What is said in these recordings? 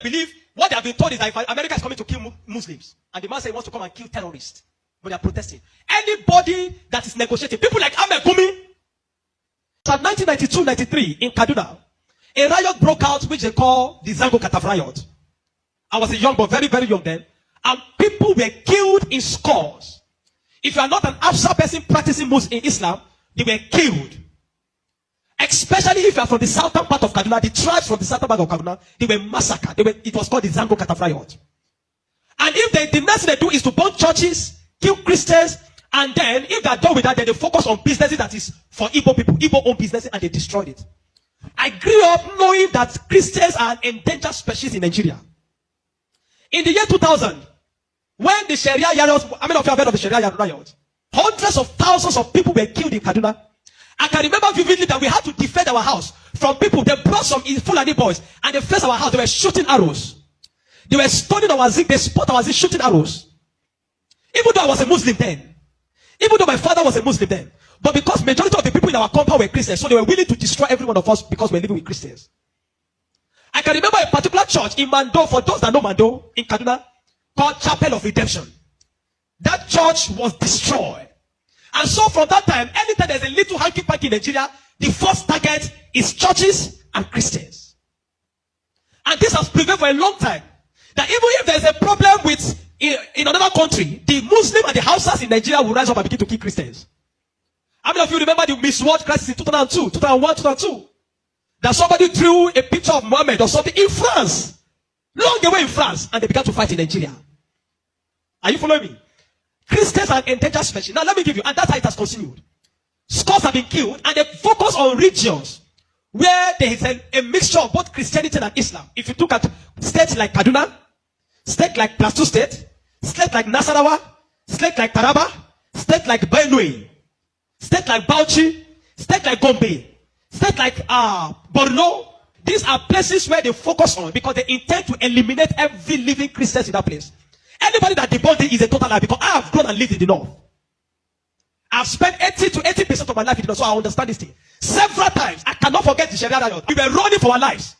believe what they have been told is that if America is coming to kill Muslims, and the man says he wants to come and kill terrorists, but they are protesting. Anybody that is negotiating, people like Ahmed Gumi, so 1992-93 in Kaduna, a riot broke out which they call the Zango Kataf riot. I was a young boy, very, very young then, and people were killed in scores. If you are not an Afsa person practicing Muslim in Islam, they were killed. Especially if you are from the southern part of Kaduna, the tribes from the southern part of Kaduna, they were massacred. It was called the Zango Kataf riot. And if the next thing they do is to burn churches, kill Christians, and then if they are done with that, then they focus on businesses that is for Igbo people, Igbo-owned businesses, and they destroyed it. I grew up knowing that Christians are an endangered species in Nigeria. In the year 2000, when the Sharia riots, how many of you have heard of the Sharia riot? Hundreds of thousands of people were killed in Kaduna. I can remember vividly that we had to defend our house from people. They brought some Fulani boys and they faced our house. They were shooting arrows. They were stoning our zinc. They spot our zinc shooting arrows. Even though I was a Muslim then. Even though my father was a Muslim then. But because majority of the people in our compound were Christians, so they were willing to destroy every one of us because we were living with Christians. I can remember a particular church in Mando, for those that know Mando, in Kaduna, called Chapel of Redemption. That church was destroyed. And so from that time, anytime there's a little hanky-panky in Nigeria, the first target is churches and Christians. And this has prevailed for a long time. That even if there's a problem with in another country, the Muslim and the Hausas in Nigeria will rise up and begin to kill Christians. How many of you remember the Miss World crisis in 2002, 2001, 2002? That somebody drew a picture of Muhammad or something in France. Long away in France. And they began to fight in Nigeria. Are you following me? Christians are endangered species. Now let me give you, and that's how it has continued. Scores have been killed, and they focus on regions where there is a mixture of both Christianity and Islam. If you look at states like Kaduna, states like Plateau State, states like Nasarawa, states like Taraba, states like Benue, states like Bauchi, states like Gombe, states like Borno. These are places where they focus on because they intend to eliminate every living Christian in that place. Anybody that debunks it is a total lie because I have grown and lived in the north. I've spent 80 to 80% of my life in the north, so I understand this thing. Several times, I cannot forget the Sharia riot. We were running for our lives.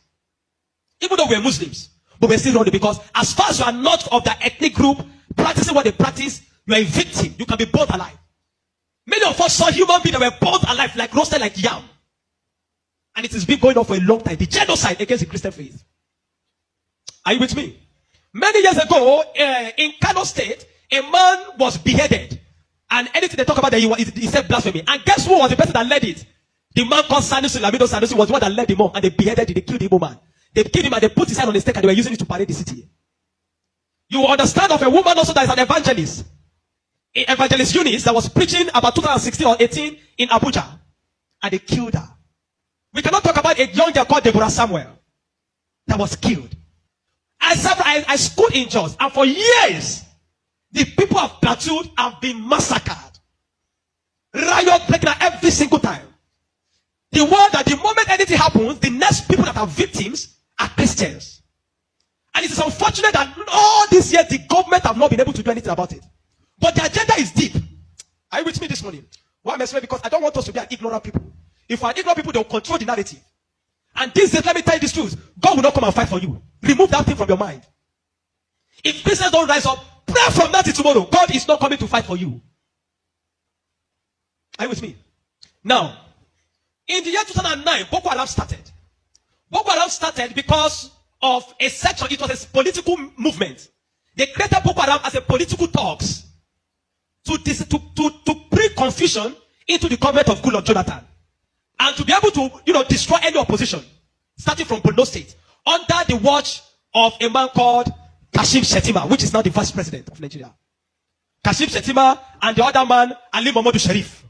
Even though we were Muslims, but we're still running because as far as you are not of the ethnic group, practicing what they practice, you are a victim. You can be burnt alive. Many of us saw human beings that were burnt alive, like roasted like yam. And it has been going on for a long time. The genocide against the Christian faith. Are you with me? Many years ago, in Kano State, a man was beheaded. And anything they talk about, he said blasphemy. And guess who was the person that led it? The man called Sanusi Lamido Sanusi was the one that led the mob. And they beheaded him, they killed the woman. They killed him and they put his hand on the stake and they were using it to parade the city. You understand of a woman also that is an evangelist. Evangelist Eunice that was preaching about 2016 or 18 in Abuja. And they killed her. We cannot talk about a young girl called Deborah Samuel that was killed. I schooled in Jos, and for years, the people of Plateau have been massacred. Riot breaking out every single time. The word that the moment anything happens, the next people that are victims are Christians. And it is unfortunate that all these years, the government have not been able to do anything about it. But the agenda is deep. Are you with me this morning? Why am I saying? Because I don't want us to be an ignorant people. If we are ignorant people, they will control the narrative. And these days, let me tell you this truth. God will not come and fight for you. Remove that thing from your mind. If Christians don't rise up, pray from that to tomorrow. God is not coming to fight for you. Are you with me? Now, in the year 2009, Boko Haram started. Boko Haram started because of a section. It was a political movement. They created Boko Haram as a political talks to bring confusion into the government of Goodluck Jonathan. And to be able to, destroy any opposition, starting from Borno State, under the watch of a man called Kashim Shettima, which is now the vice president of Nigeria. Kashim Shettima and the other man, Ali Mohammed Sharif.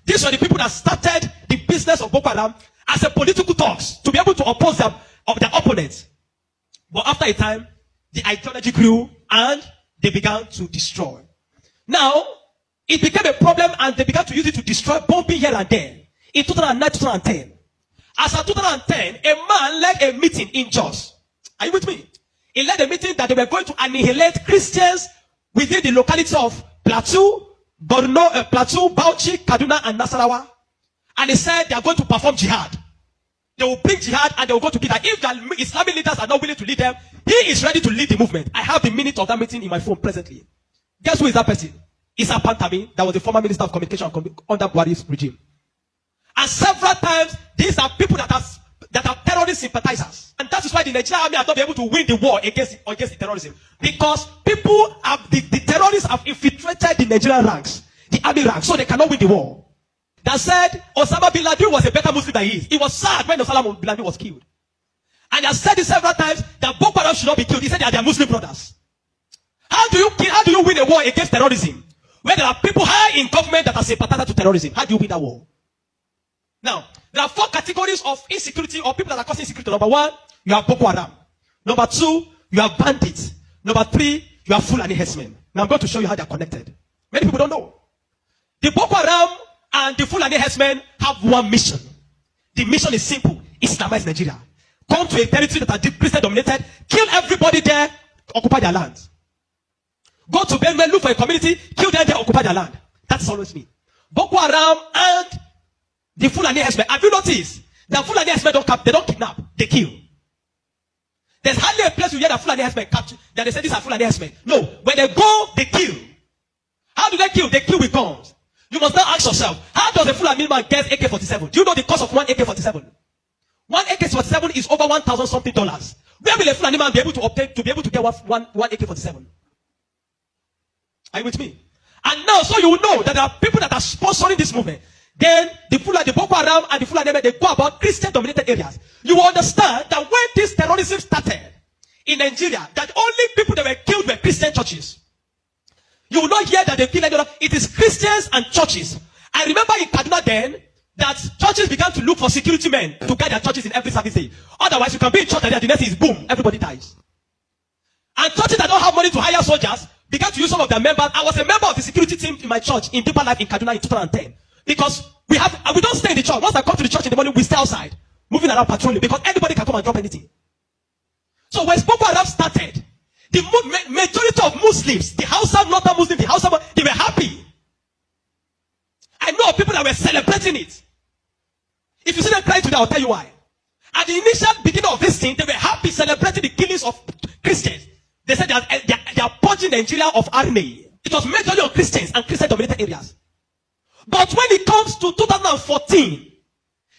These were the people that started the business of Boko Haram as a political talks to be able to oppose their opponents. But after a time, the ideology grew and they began to destroy. Now, it became a problem and they began to use it to destroy, bombing here and there. In 2009, 2010. As of 2010, a man led a meeting in Jos. Are you with me? He led a meeting that they were going to annihilate Christians within the locality of Plateau, Borno, Plateau, Bauchi, Kaduna, and Nasarawa. And he said they are going to perform jihad. They will bring jihad and they will go to kill them. If the Islamic leaders are not willing to lead them, He is ready to lead the movement. I have the minute of that meeting in my phone presently. Guess who is that person? Issa Pantami, that was the former Minister of Communication under Buhari's regime. And several times, these are people that are terrorist sympathizers. And that is why the Nigerian army has not been able to win the war against the terrorism. Because people have, the terrorists have infiltrated the Nigerian ranks, the army ranks, so they cannot win the war. That said, Osama bin Laden was a better Muslim than he is. He was sad when Osama bin Laden was killed. And he has said it several times that Boko Haram should not be killed. He said they are their Muslim brothers. How do you win a war against terrorism? When there are people high in government that are sympathizers to terrorism, how do you win that war? Now, there are 4 categories of insecurity or people that are causing insecurity. Number 1, you have Boko Haram. Number 2, you have bandits. Number 3, you have Fulani herdsmen. Now I'm going to show you how they are connected. Many people don't know. The Boko Haram and the Fulani herdsmen have one mission. The mission is simple: Islamize Nigeria. Come to a territory that are Christian dominated, kill everybody there, occupy their land. Go to Benue, look for a community, kill them there, occupy their land. That's always me. Boko Haram and the Fulani herdsmen. Have you noticed that Fulani herdsmen they don't kidnap, they kill? There's hardly a place you hear that Fulani herdsmen capture that they say these are Fulani herdsmen. No, when they go, they kill. How do they kill? They kill with guns. You must now ask yourself, how does a Fulani man get AK-47? Do you know the cost of one AK-47? One AK-47 is over $1,000 something. Where will a Fulani man be able to obtain to be able to get one AK-47? Are you with me? And now, so you will know that there are people that are sponsoring this movement. Then the Boko Haram and the Fulani, they go about Christian-dominated areas. You will understand that when this terrorism started in Nigeria, that only people that were killed were Christian churches. You will not hear that they kill anyone. It is Christians and churches. I remember in Kaduna then that churches began to look for security men to guide their churches in every service day. Otherwise, you can be in church and the next thing is boom, everybody dies. And churches that don't have money to hire soldiers began to use some of their members. I was a member of the security team in my church in Deeper Life in Kaduna in 2010. Because we don't stay in the church. Once I come to the church in the morning, we stay outside, moving around patrolling, because anybody can come and drop anything. So when Boko Haram started, the majority of Muslims, the Hausa Northern Muslims, they were happy. I know people that were celebrating it. If you see them crying today, I'll tell you why. At the initial beginning of this thing, they were happy celebrating the killings of Christians. They said they are purging Nigeria of army. It was majorly on Christians and Christian-dominated areas. But when it comes to 2014,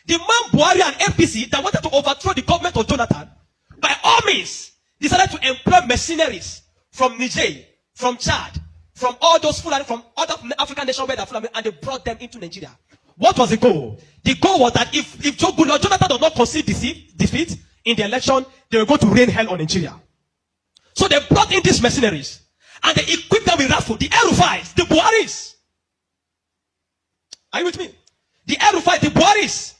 the man Buhari and APC that wanted to overthrow the government of Jonathan, by all means, decided to employ mercenaries from Niger, from Chad, from all those Fulani, from other African nations where they're Fulani, and they brought them into Nigeria. What was the goal? The goal was that if Jonathan does not concede defeat in the election, they were going to rain hell on Nigeria. So they brought in these mercenaries, and they equipped them with rifles, the El-Rufais, the Buharis. Are you with me? The El-Rufai, the Buharis.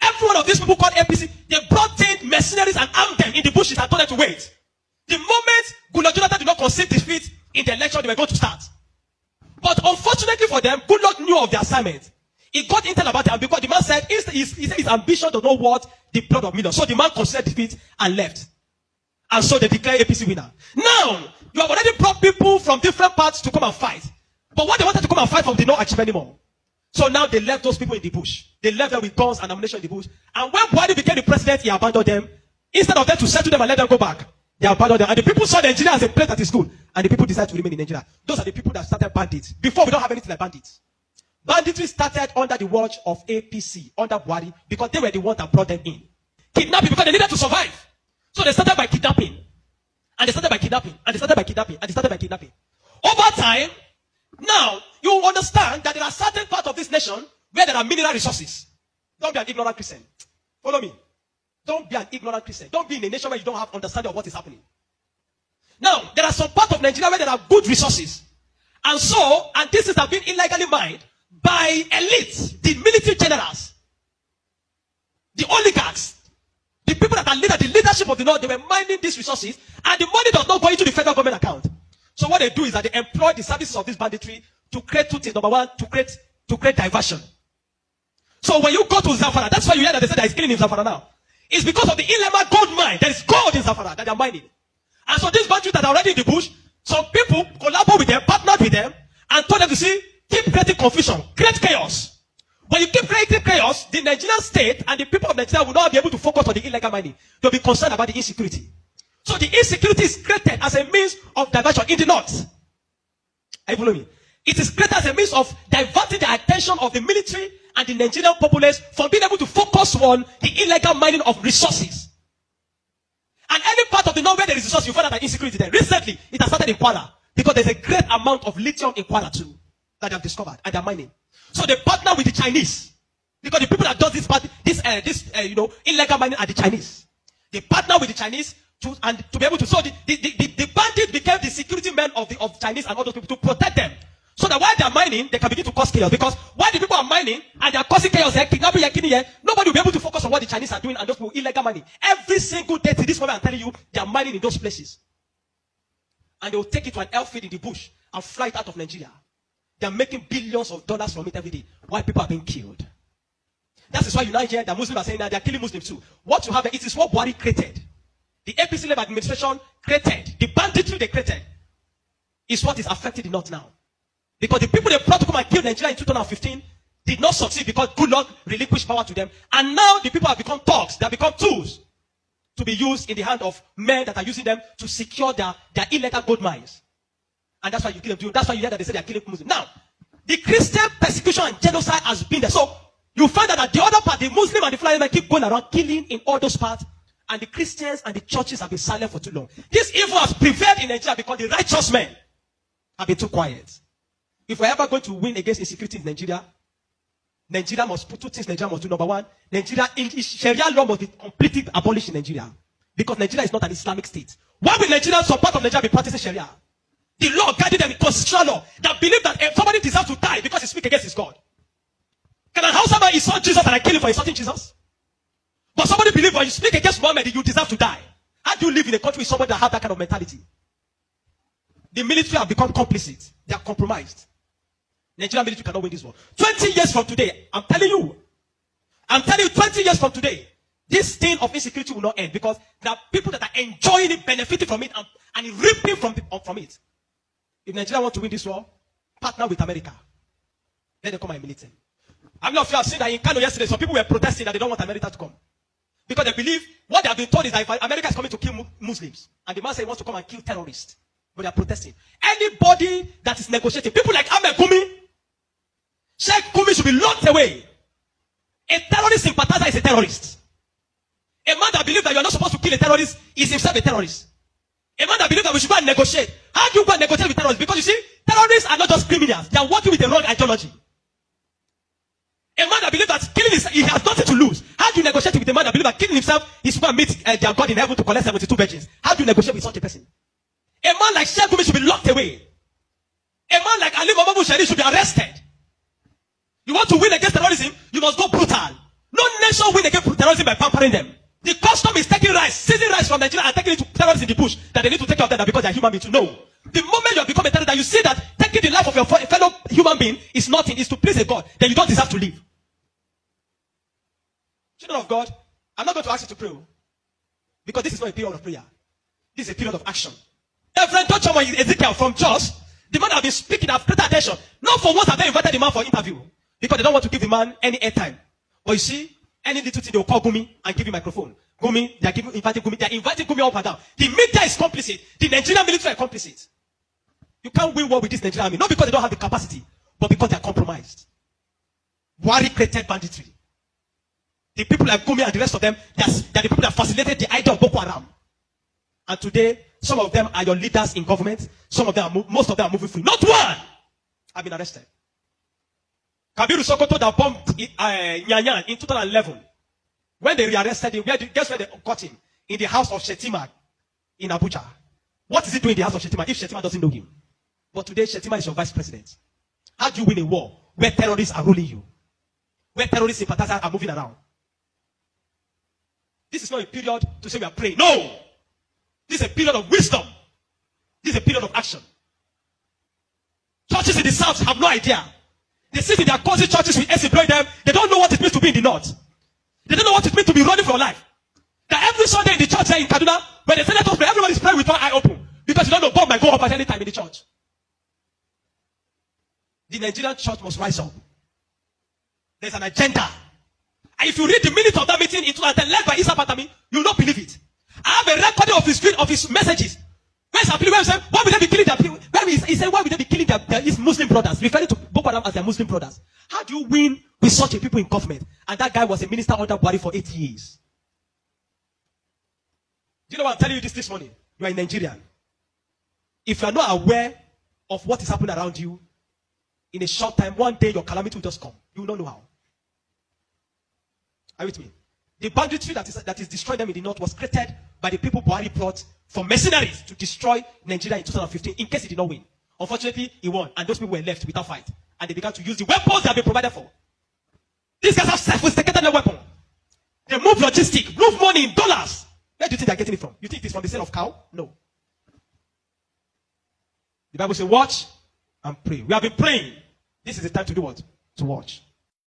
Every one of these people called APC, they brought in mercenaries and armed them in the bushes and told them to wait. The moment Jonathan did not concede defeat in the election, they were going to start. But unfortunately for them, Goodluck knew of the assignment. He got intel about them because the man said his ambition does not worth the blood of millions. So the man conceded defeat and left. And so they declared APC winner. Now, you have already brought people from different parts to come and fight. But what they wanted to come and fight for did not achieve anymore. So now they left those people in the bush. They left them with guns and ammunition in the bush. And when Buhari became the president, he abandoned them. Instead of them to settle them and let them go back, they abandoned them. And the people saw Nigeria as a place that is good. And the people decided to remain in Nigeria. Those are the people that started bandits. Before, we don't have anything like bandits. Banditry started under the watch of APC, under Buhari, because they were the ones that brought them in. Kidnapping, because they needed to survive. So they started by kidnapping. And they started by kidnapping. And they started by kidnapping. And they started by kidnapping. Over time, now, you understand that there are certain parts of this nation where there are mineral resources. Don't be an ignorant Christian. Follow me. Don't be an ignorant Christian. Don't be in a nation where you don't have understanding of what is happening. Now, there are some parts of Nigeria where there are good resources. And this is have been illegally mined by elites, the military generals, the oligarchs, the people that are the leadership of the North. They were mining these resources, and the money does not go into the federal government account. So what they do is that they employ the services of this banditry to create two things. Number one, to create diversion. So when you go to Zamfara, that's why you hear that they say there is killing in Zamfara now. It's because of the Ilema gold mine. There is gold in Zamfara that they are mining. And so these bandits that are already in the bush, some people collaborate with them, partnered with them, and told them to keep creating confusion, create chaos. When you keep creating chaos, the Nigerian state and the people of Nigeria will not be able to focus on the illegal mining. They'll be concerned about the insecurity. So the insecurity is created as a means of diversion in the north. Are you following me? It is created as a means of diverting the attention of the military and the Nigerian populace from being able to focus on the illegal mining of resources. And any part of the north where there is resource, you find out that insecurity there. Recently, it has started in Kwara because there's a great amount of lithium in Kwara too that they have discovered and they're mining. So they partner with the Chinese because the people that does this illegal mining are the Chinese. They partner with the Chinese to be able to. So the bandits became the security men of Chinese and all those people to protect them. So that while they are mining, they can begin to cause chaos. Because while the people are mining and they are causing chaos, kidnapping, nobody will be able to focus on what the Chinese are doing and those people illegal mining. Every single day to this moment, I'm telling you, they are mining in those places. And they will take it to an airfield in the bush and fly it out of Nigeria. They are making billions of dollars from it every day while people are being killed. That is why you now hear that Muslims are saying that they are killing Muslims too. What you have, it is what Buhari created. The APC-led administration created, the banditry they created, is what is affecting the north now. Because the people they brought to come and kill Nigeria in 2015 did not succeed because good Lord relinquished power to them. And now the people have become thugs. They have become tools to be used in the hand of men that are using them to secure their illegal gold mines. And that's why you kill them. That's why you hear that they say they are killing Muslims. Now, the Christian persecution and genocide has been there. So you find out that the other part, the Muslim and the Fulani men keep going around killing in all those parts. And the Christians and the churches have been silent for too long. This evil has prevailed in Nigeria because the righteous men have been too quiet. If we're ever going to win against insecurity in Nigeria must put two things Nigeria must do. Number one, Sharia law must be completely abolished in Nigeria. Because Nigeria is not an Islamic state. Why will Nigeria, some part of Nigeria, be practicing Sharia? The law guided them in constitutional law that believe that if somebody deserves to die because he speaks against his God. Can a Hausa man insult Jesus and I kill him for insulting Jesus? But somebody believes when you speak against Muhammad, you deserve to die. How do you live in a country with somebody that has that kind of mentality? The military have become complicit. They are compromised. Nigerian military cannot win this war. 20 years from today, I'm telling you, 20 years from today, this thing of insecurity will not end because there are people that are enjoying it, benefiting from it, and reaping from it. If Nigeria wants to win this war, partner with America. Let them come and militate. I'm not sure I've seen that in Kano yesterday, some people were protesting that they don't want America to come. Because they believe what they have been told is that if America is coming to kill Muslims, and the man says he wants to come and kill terrorists, but they are protesting. Anybody that is negotiating, people like Ahmed Gumi, Sheikh Gumi should be locked away. A terrorist sympathizer is a terrorist. A man that believes that you are not supposed to kill a terrorist is himself a terrorist. A man that believes that we should go and negotiate. How do you go and negotiate with terrorists? Because you see, terrorists are not just criminals. They are working with the wrong ideology. A man that believes that killing he has nothing to lose. How do you negotiate with a man that believes that killing himself is to meet their God in heaven to collect 72 virgins? How do you negotiate with such a person? A man like Sheikh Gumi should be locked away. A man like Ali Muhammad Bushari should be arrested. You want to win against terrorism, you must go brutal. No nation win against terrorism by pampering them. The custom is taking rice, seizing rice from Nigeria and taking it to terrorists in the bush that they need to take care of them because they are human beings. No. The moment you have become a terrorist, that you see that taking the life of your fellow human being is nothing, is to please a God, then you don't deserve to live. Children of God, I'm not going to ask you to pray because this is not a period of prayer. This is a period of action. Reverend Dr. Ezekiel from Jos, the man have been speaking, have paid attention. Not for once have they invited the man for interview because they don't want to give the man any airtime. But you see, any little thing they will call Gumi and give him microphone. Gumi, they are inviting Gumi up and down. The media is complicit. The Nigerian military are complicit. You can't win war with this Nigerian army, not because they don't have the capacity, but because they are compromised. Buhari created banditry. The people like Gumi and the rest of them, they are the people that facilitated the idea of Boko Haram. And today, some of them are your leaders in government. Some of them, most of them are moving free. Not one have been arrested. Kabiru Sokoto that bombed Nyanyan in 2011. When they rearrested him, guess where they caught him? In the house of Shetima in Abuja. What is he doing in the house of Shetima if Shetima doesn't know him? But today, Shetima is your vice president. How do you win a war where terrorists are ruling you? Where terrorist sympathizers are moving around? This is not a period to say we are praying. No! This is a period of wisdom. This is a period of action. Churches in the south have no idea. They sit in their cozy churches with employ them. They don't know what it means to be in the north. They don't know what it means to be running for your life. That every Sunday in the church there in Kaduna, when they say let us pray, everybody is praying with one eye open. Because you don't know God might go up at any time in the church. The Nigerian church must rise up. There's an agenda. And if you read the minutes of that meeting in 2010 led by Isa Patami, you will not believe it. I have a recording of his messages. Where's appealing? Where he said, why would they be killing their people? He said, why would they be killing his Muslim brothers? Referring to Boko Haram as their Muslim brothers. How do you win with such a people in government? And that guy was a minister under Buhari for 8 years. Do you know what I'm telling you this morning? You are in Nigeria. If you are not aware of what is happening around you, in a short time, one day your calamity will just come. You will not know how. Are you with me? The banditry that is destroying them in the north was created by the people Buhari brought for mercenaries to destroy Nigeria in 2015 in case he did not win. Unfortunately, he won, and those people were left without fight. And they began to use the weapons they have been provided for. These guys have sophisticated their weapon. They move logistic, move money in dollars. Where do you think they're getting it from? You think it's from the sale of cow? No. The Bible says, watch and pray. We have been praying. This is the time to do what? To watch.